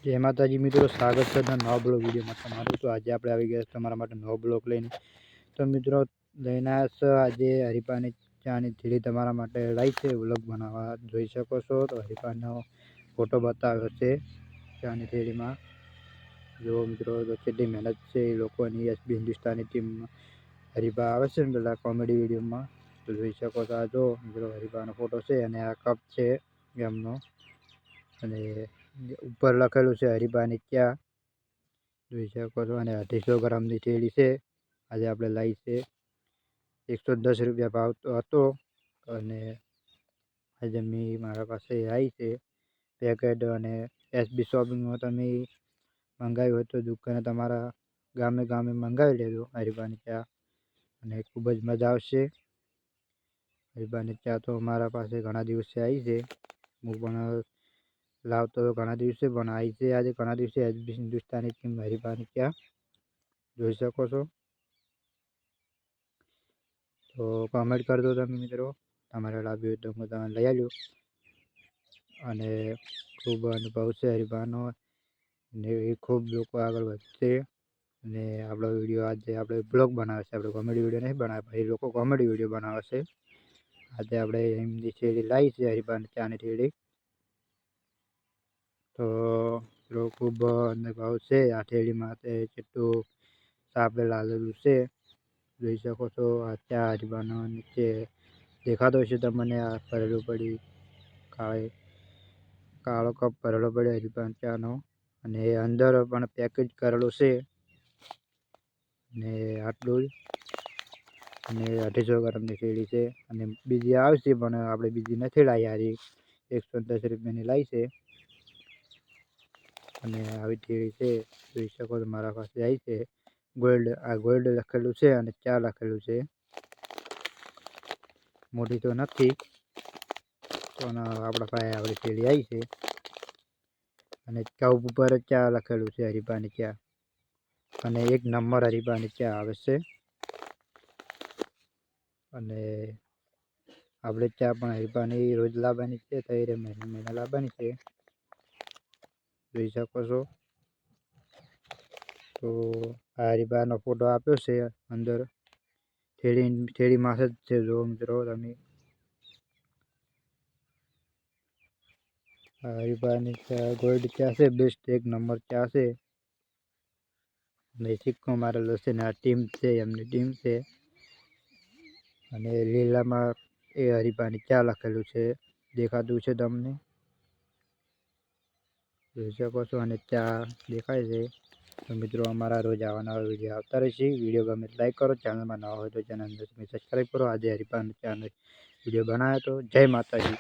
જય માતાજી મિત્રો, સ્વાગત છે નવા બ્લોગ વિડીયોમાં તમારું। તો આજે આપણે આવી ગયા તમારા માટે નવો બ્લોગ લઈને। તો મિત્રો લઈને આવ્યા છે આજે હરિપાની ચાની થેલી તમારા માટે લાવી છે વ્લોગ બનાવવા। જોઈ શકો છો તો હરિપાનો ફોટો બતાવ્યો છે ચાની થેલીમાં। જો મિત્રો તો કેટલી મહેનત છે એ લોકોની એસબી હિન્દુસ્તાની ટીમમાં। હરિપા આવે છે ને પેલા કોમેડી વિડીયોમાં, તો જોઈ શકો છો। આ જો મિત્રો હરિપાનો ફોટો છે અને આ કપ છે એમનો, અને ઉપર લખેલું છે હરિપાની ચા, જોઈ શકો છો। અને 250 ગ્રામની થેલી છે આજે આપણે લાવી છે। 110 રૂપિયા ભાવ હતો અને આજે મેં મારા પાસે આવી છે પેકેટ। અને એસબી શોપિંગમાં તમે મંગાવ્યું હોય તો દુકાને તમારા ગામે ગામે મંગાવી લેજો હરિપાની ચા, અને ખૂબ જ મજા આવશે। હરિપાની ચા તો મારા પાસે ઘણા દિવસે આવી છે, હું પણ લાવતો ઘણા દિવસે, પણ આવી છે આજે ઘણા દિવસે એસબી હિન્દુસ્તાની ટીમ હરિપાની ચા, જોઈ શકો છો। તો કમેન્ટ કરજો તમે મિત્રો, તમારે લાવ્યું હોય તો હું તમે લઈ આવ્યો। અને ખૂબ અનુભવ છે હરિપાનો, ને એ ખૂબ લોકો આગળ વધશે। અને આપણો વિડીયો આજે આપણે બ્લોગ બનાવે છે, આપણે કોમેડી વિડીયો નહીં બનાવે, એ લોકો કોમેડી વિડીયો બનાવે છે। આજે આપણે એમની થેલી લાવી છે હરિપાની ચાની થેલી, તો ખૂબ અનુભવ છે આ થેલીમાં। તે કેટલું સાપે લાગેલું છે જોઈ શકો છો। આ ચા હરિપાનો નીચે દેખાતો હશે તમને, આ ભરેલું પડી કાળો કપ ભરેલો પડ્યો હરિપાની ચાનો, અને અંદર પણ પેકેજ કરેલું છે। ને આટલું જ, અને 250 ગ્રામની થેલી છે, અને બીજી આવશે પણ આપણે બીજી નથી લાવી, આજે 110 રૂપિયાની લાવી છે। અને આવી થેલી છે જોઈ શકો છો, મારા પાસે આવી છે ગોલ્ડ, આ ગોલ્ડ લખેલું છે અને ચા લખેલું છે। મોટી તો નથી પણ આપણા પાસે આપણી થેલી આવી છે, અને કપ ઉપર ચા લખેલું છે હરિપાની ચા, અને 1 નંબર હરિપાની ચા આવે છે। અને આપણે ચા પણ હરિપાની રોજ લાવવાની છે, તો એ મહિને લાવવાની છે, જોઈ શકો છો। તો આ હરિપાનો ફોટો આપ્યો છે અંદર થેલીમાં જ છે, જો મિત્રો તમે હરિપાની ચા ગોલ્ડ ચા છે, બેસ્ટ 1 નંબર ચા છે। અને સિક્કો મારેલો છે, ને આ ટીમ છે એમની ટીમ છે, અને લીલામાં એ હરિપાની ચા લખેલું છે દેખાતું છે તમને, જોઈ શકો છો। અને ચા દેખાય છે। તો મિત્રો અમારા રોજ આવા નવા વિડીયો આવતા રહેશે। વિડીયો ગમે લાઈક કરો, ચેનલમાં નવા હોય તો ચેનલને સબસ્ક્રાઈબ કરો। આજે હરિપાની ચાનો વિડીયો બનાવ્યો હતો। જય માતાજી।